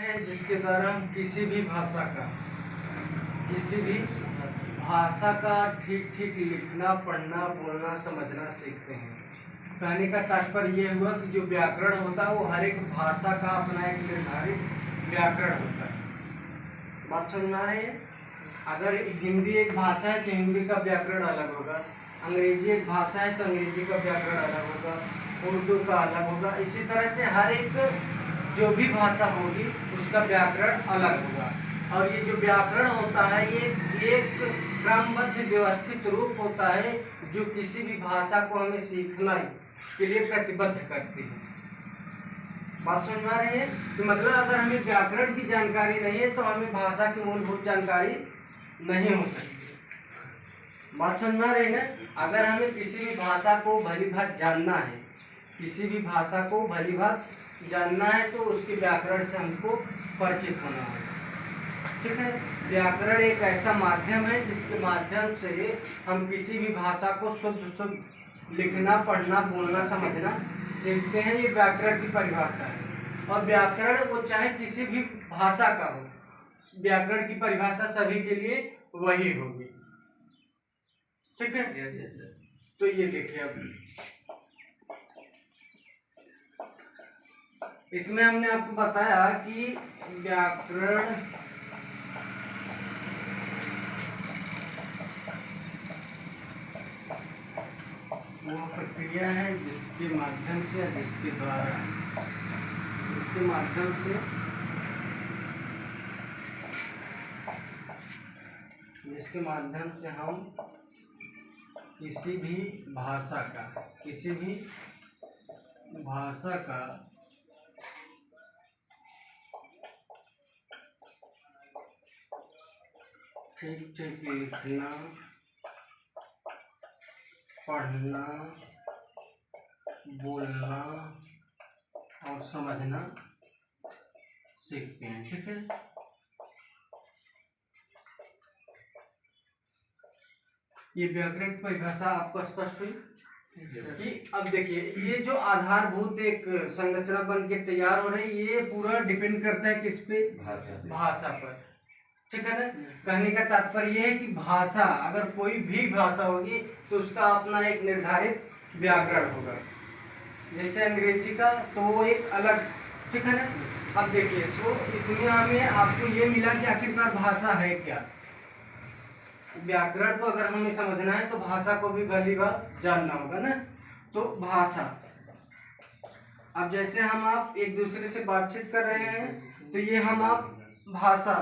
है जिसके द्वारा हम किसी भी भाषा का ठीक ठीक लिखना, पढ़ना, बोलना, समझना सीखते हैं। कहने का तात्पर्य यह हुआ कि जो व्याकरण होता है वो हर एक भाषा का अपना एक निर्धारित व्याकरण होता है। बात समझ में आ रही है? अगर हिंदी एक भाषा है तो हिंदी का व्याकरण अलग होगा, अंग्रेजी एक भाषा है तो अंग्रेजी का व्याकरण अलग होगा, उर्दू का अलग होगा। इसी तरह से हर एक जो भी भाषा होगी उसका व्याकरण अलग होगा। और ये जो व्याकरण होता है ये एक क्रमबद्ध व्यवस्थित रूप होता है जो किसी भी भाषा को हमें सीखने के लिए प्रतिबद्ध करती है। बात समझ में आ रही है? तो मतलब अगर हमें व्याकरण की जानकारी नहीं है तो हमें भाषा की मूलभूत जानकारी नहीं हो सकती। बात समझ में आ रही है ना? अगर हमें किसी भी भाषा को भली भांति जानना है, किसी भी भाषा को भली भांति जानना है तो उसके व्याकरण से हमको परिचित होना होगा। ठीक है? व्याकरण एक ऐसा माध्यम है जिसके माध्यम से हम किसी भी भाषा को शुद्ध लिखना, पढ़ना, बोलना, समझना सीखते हैं। ये व्याकरण की परिभाषा है। और व्याकरण वो चाहे किसी भी भाषा का हो, व्याकरण की परिभाषा सभी के लिए वही होगी। ठीक है? तो ये देखिए, अब इसमें हमने आपको बताया कि व्याकरण वो प्रक्रिया है जिसके माध्यम से या जिसके माध्यम से हम किसी भी भाषा का ठीक ठीक लिखना, पढ़ना, बोलना और समझना सीखते हैं। ठीक है? ये व्याकरण की परिभाषा आपको स्पष्ट हुई कि अब देखिए ये जो आधारभूत एक संरचना बन के तैयार हो रही है ये पूरा डिपेंड करता है किस पे? भाषा पर। ठीक है ना? कहने का तात्पर्य ये है कि भाषा, अगर कोई भी भाषा होगी तो उसका अपना एक निर्धारित व्याकरण होगा। जैसे अंग्रेजी का तो वो एक अलग। ठीक है ना? अब देखिए, तो इसमें हमें आपको ये मिला कि आखिरकार भाषा है क्या। व्याकरण को अगर हमें समझना है तो भाषा को भी भली बात जानना होगा ना। तो भाषा, अब जैसे हम आप एक दूसरे से बातचीत कर रहे हैं तो ये हम आप भाषा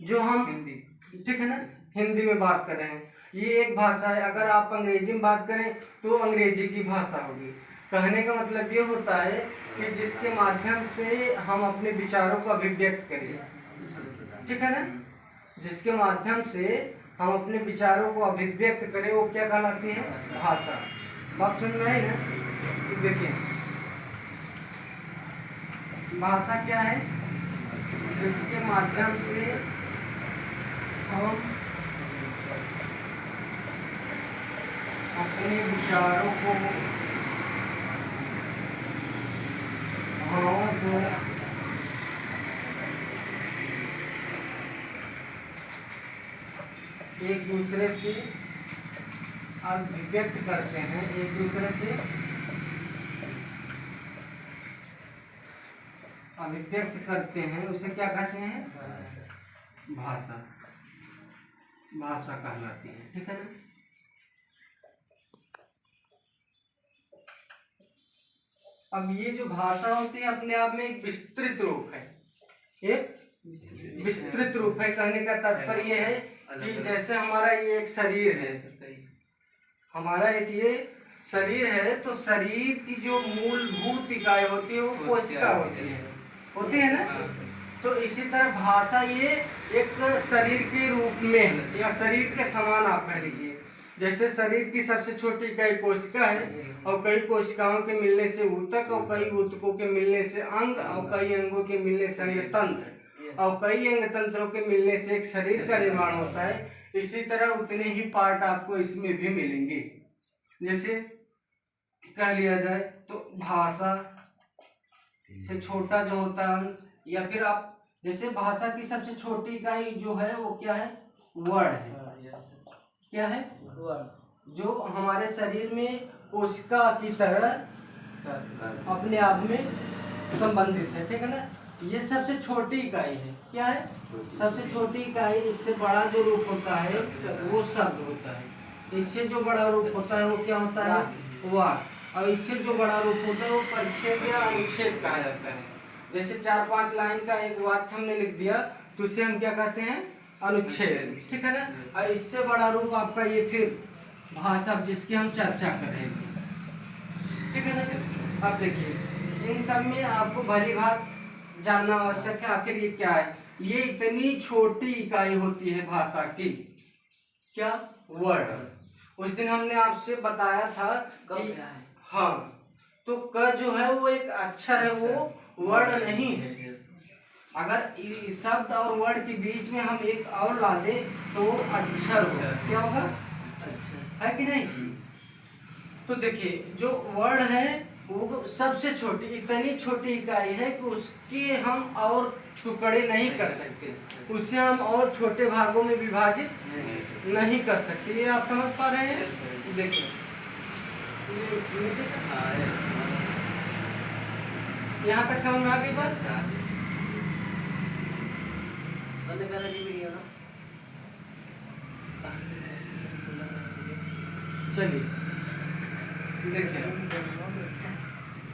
जो हम हिंदी, ठीक है ना, हिंदी में बात कर रहे हैं, ये एक भाषा है। अगर आप अंग्रेजी में बात करें तो अंग्रेजी की भाषा होगी। कहने का मतलब ये होता है कि जिसके माध्यम से हम अपने विचारों को अभिव्यक्त करें। ठीक है ना? जिसके माध्यम से हम अपने विचारों को अभिव्यक्त करें वो क्या कहलाती है? भाषा। बात सुन में आई ना? देखिए, भाषा क्या है? जिसके माध्यम से हम अपने विचारों को, भावों को एक दूसरे से अभिव्यक्त करते हैं, एक दूसरे से अभिव्यक्त करते हैं, उसे क्या कहते हैं? भाषा। भाषा कहलाती है। ठीक है ना? अब ये जो भाषा होती है अपने आप में एक विस्तृत रूप है, एक विस्तृत रूप है। कहने का तात्पर्य है कि जैसे हमारा ये एक शरीर है, हमारा एक ये शरीर है, तो शरीर की जो मूलभूत इकाई होती है वो कोशिका होती है ना। तो इसी तरह भाषा ये एक शरीर के रूप में या शरीर के समान आप कह लीजिए। जैसे शरीर की सबसे छोटी इकाई कोशिका है और कई कोशिकाओं के मिलने से ऊतक और कई ऊतकों के मिलने से अंग और कई अंगों के मिलने से अंग तंत्र और कई अंग तंत्रों के मिलने से एक शरीर का निर्माण होता है। इसी तरह उतने ही पार्ट आपको इसमें भी मिलेंगे। जैसे कह लिया जाए तो भाषा से छोटा जो होता है अंश या फिर आप जैसे भाषा की सबसे छोटी इकाई जो है वो क्या है? वर्ड है। क्या है? वर्ड, जो हमारे शरीर में कोशिका की तरह अपने आप में संबंधित है, ठीक है ना। ये सबसे छोटी इकाई है। क्या है? सबसे छोटी इकाई। इससे बड़ा जो रूप होता है वो शब्द होता है। इससे जो बड़ा रूप होता है वो क्या होता है? वाक्य। और इससे जो बड़ा रूप होता है वो परिच्छेद या अनुच्छेद कहा जाता है। जैसे 4-5 लाइन का एक वाक्य हमने लिख दिया तो इसे हम क्या कहते हैं? अनुच्छेद, ठीक है ना। और इससे बड़ा रूप आपका ये फिर भाषा जिसकी हम चर्चा कर रहे थे, ठीक है ना। अब देखिए इन सब में आपको भली बात जानना आवश्यक है, आखिर ये क्या है। ये इतनी छोटी इकाई होती है भाषा की, क्या? वर्ड। उस दिन हमने आपसे बताया था कि हाँ, तो क जो है वो एक अक्षर है, वो वर्ड नहीं है। अगर शब्द और वर्ड के बीच में हम एक और ला दे तो वो अक्षर होगा। क्या होगा? अक्षर है कि नहीं? तो देखिए जो वर्ड है वो सबसे छोटी, इतनी छोटी इकाई है कि उसके हम और टुकड़े नहीं कर सकते, उसे हम और छोटे भागों में विभाजित नहीं कर सकते। ये आप समझ पा रहे हैं? देखिए यहाँ तक समझ में आ गई बात? चलिए देखिए,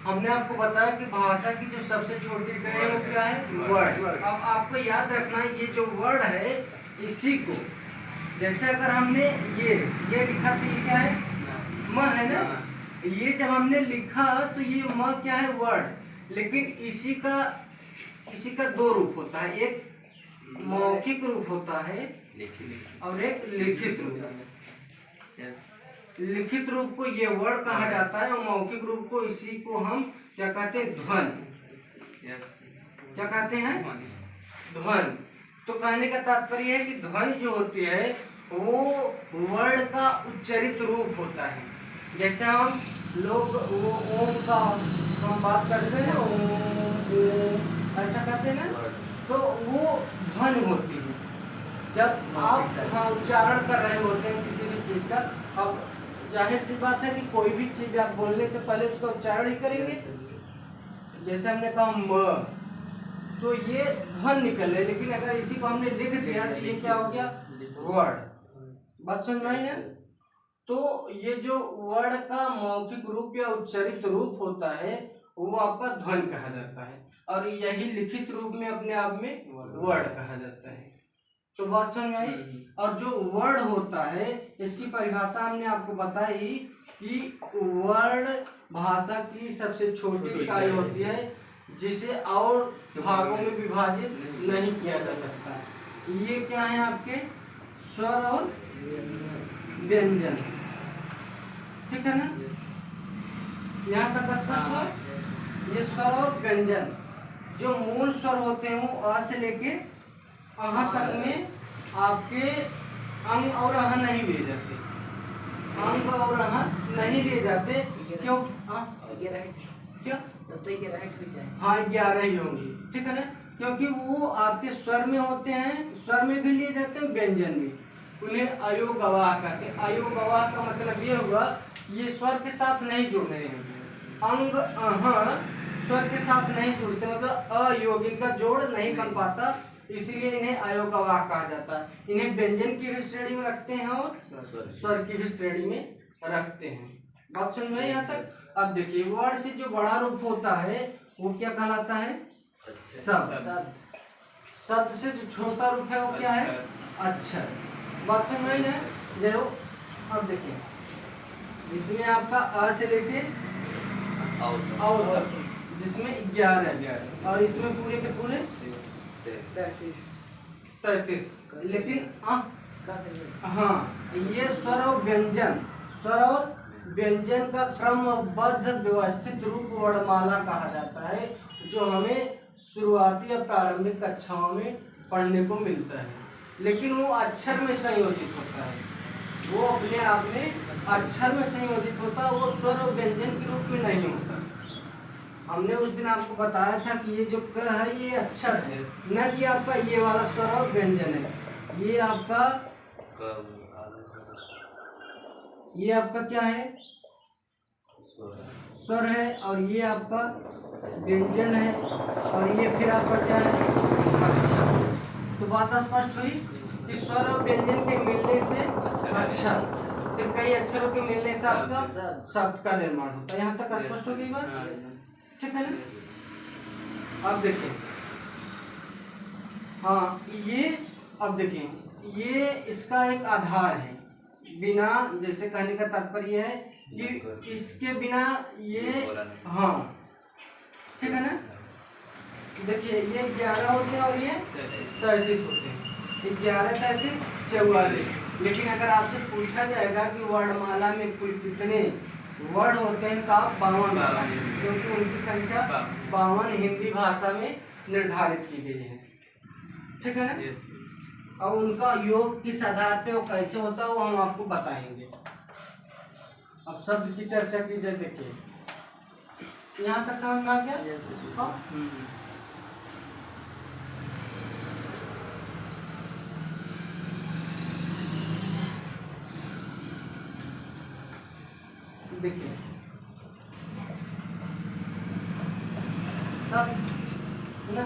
हमने आपको बताया कि भाषा की जो सबसे छोटी इकाई है वो क्या है? वर्ड। अब आपको याद रखना है ये जो वर्ड है इसी को, जैसे अगर हमने ये लिखा तो ये क्या है? म है ना। ये जब हमने लिखा तो ये म क्या है? वर्ड। लेकिन इसी का दो रूप होता है, एक मौखिक रूप होता है और एक लिखित रूप। लिखित रूप को ये वर्ड कहा जाता है और मौखिक रूप को इसी को हम क्या कहते हैं? ध्वनि। क्या कहते हैं? ध्वनि। तो कहने का तात्पर्य है कि ध्वनि जो होती है वो वर्ड का उच्चरित रूप होता है। जैसे हम लोग वो ओम का हम बात करते हैं ना, ओम ऐसा कहते हैं ना, तो वो ध्वनि होती है। जब आप हाँ उच्चारण कर रहे होते हैं किसी भी चीज का, अब जाहिर सी बात है कि कोई भी चीज आप बोलने से पहले उसका उच्चारण ही करेंगे। जैसे हमने कहा म, तो ये ध्वनि निकल है, लेकिन अगर इसी को हमने लिख दिया तो ये क्या हो गया? वर्ड। बात समझ में आई ना? तो ये जो वर्ड का मौखिक रूप या उच्चरित रूप होता है वो आपका ध्वनि कहा जाता है, और यही लिखित रूप में अपने आप में वर्ड कहा जाता है। तो बात समझ में आई? और जो वर्ड होता है इसकी परिभाषा हमने आपको बताई कि वर्ड भाषा की सबसे छोटी इकाई होती है जिसे और भागों में विभाजित नहीं किया जा सकता। ये क्या है आपके? स्वर और व्यंजन, ठीक है ना। यहाँ तक स्पष्ट हुआ? ये स्वर और व्यंजन जो मूल स्वर होते हैं वो अ से लेके अह तक में आपके अंग और अह नहीं लिए जाते। अंग और अह नहीं लिए जाते। क्यों? क्या? तो ये राइट हो जाए। हाँ 11 ही होंगी, ठीक है ना, क्योंकि वो आपके स्वर में होते हैं, स्वर में भी लिए जाते हैं, व्यंजन में। उन्हें अयोग अवाह कहते हैं। अयोग अवाह का मतलब ये हुआ ये स्वर के साथ नहीं जुड़ रहे हैं। अंग अह स्वर के साथ नहीं जुड़ते, मतलब अयोग, इनका जोड़ नहीं बन पाता, इसीलिए इन्हें अयोग अवाह कहा जाता है। इन्हें व्यंजन की भी श्रेणी में रखते हैं और स्वर की भी श्रेणी में रखते हैं। बात सुन में यहाँ तक? अब देखिए वर्ड से जो बड़ा रूप होता है वो क्या कहलाता है? शब्द। शब्द से जो छोटा रूप है वो क्या है? अक्षर। बात समझ में आई ना? जो अब देखिए इसमें आपका अ से लेके और तक जिसमें 11 और इसमें पूरे के पूरे 33। लेकिन हाँ ये स्वर और व्यंजन, स्वर और व्यंजन का क्रमबद्ध व्यवस्थित रूप वर्णमाला कहा जाता है, जो हमें शुरुआती या प्रारंभिक कक्षाओं में पढ़ने को मिलता है। लेकिन वो अक्षर में संयोजित होता है, वो अपने आप में अक्षर में संयोजित होता है, वो स्वर और व्यंजन के रूप में नहीं होता। हमने उस दिन आपको बताया था कि ये जो क है ये अक्षर है, न कि आपका ये वाला स्वर और व्यंजन है। ये आपका क्या है, स्वर है, और ये आपका व्यंजन है, और ये फिर आपका क्या है, अक्षर। तो बात स्पष्ट हुई कि स्वर और व्यंजन के मिलने से अक्षर, फिर कई अक्षरों के मिलने से आपका शब्द का निर्माण होता है। यहाँ तक स्पष्ट हो गई बात, ठीक है ना। अब देखिए, हाँ ये, अब देखिए ये इसका एक आधार है। बिना, जैसे कहने का तात्पर्य है कि इसके बिना ये, हाँ ठीक है ना। देखिए ये 11 होते हैं और ये 33 होते हैं, 11, 33, 44। लेकिन अगर आपसे पूछा जाएगा कि वर्णमाला में कुल कितने वर्ण होते हैं तो आप 52, क्योंकि उनकी संख्या 52 हिंदी भाषा में निर्धारित की गई है, ठीक है ना। और उनका योग किस आधार पे वो कैसे होता है वो हम आपको बताएंगे। अब शब्द की चर्चा की जाए, देखिए यहाँ तक समझ में आ गया। हाँ? देखिए शब्द ना,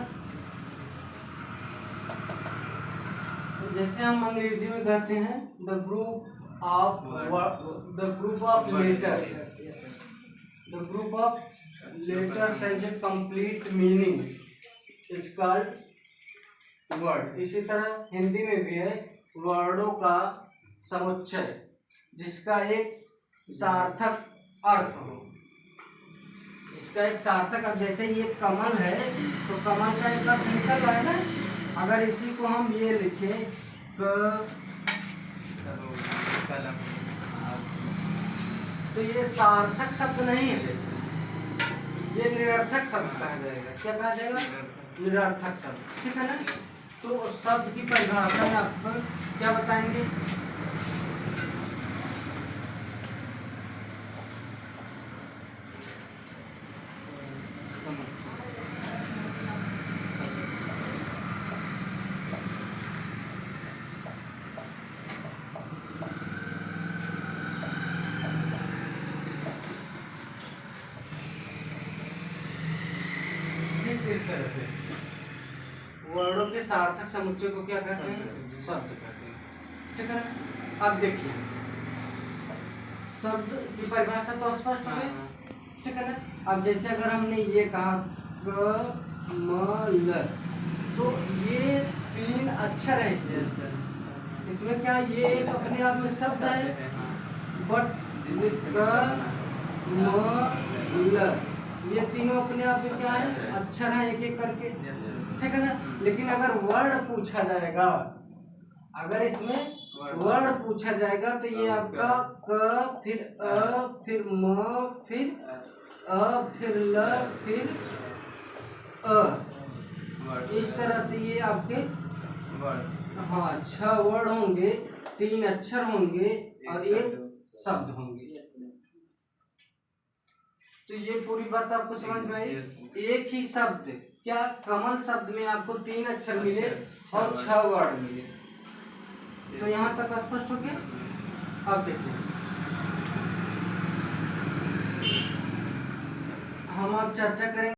जैसे हम अंग्रेजी में कहते हैं the group of letters as a complete meaning is called word. इसी तरह हिंदी में भी है वर्डों का समुच्चय जिसका एक सार्थक अर्थ हो, जिसका एक सार्थक। अब जैसे ये कमल है तो कमल का एक अर्थ निकल रहा है ना। अगर इसी को हम ये लिखें तो ये सार्थक शब्द नहीं है, ये निरर्थक शब्द कहा जाएगा। क्या कहा जाएगा? निरर्थक शब्द, ठीक है ना। तो शब्द की परिभाषा में आपको क्या बताएंगे? इस तरह से वर्णों के सार्थक समुच्चय को क्या कहते हैं? शब्द कहते हैं, ठीक है। अब देखिए शब्द की परिभाषा तो स्पष्ट हो गई, ठीक है ना। अब जैसे अगर हमने ये कहा कमल, तो ये 3 अक्षर है इसमें क्या ये एक अपने आप में शब्द है, बट कमल ये तीनों अपने आप में क्या है? अक्षर है, एक एक करके, ठीक है ना। लेकिन अगर वर्ड पूछा जाएगा, अगर इसमें वर्ड पूछा जाएगा तो ये आपका क, फिर अ, फिर म, फिर अ, फिर ल, फिर अ, इस तरह से ये आपके वर्ड, हाँ 6 वर्ड होंगे, 3 अक्षर होंगे और 1 शब्द होंगे। तो ये पूरी बात आपको समझ में आई। एक ही शब्द, क्या कमल शब्द में आपको 3 अक्षर मिले और 6 वर्ड मिले। तो यहाँ तक स्पष्ट हो गया। अब देखिए हम अब चर्चा करेंगे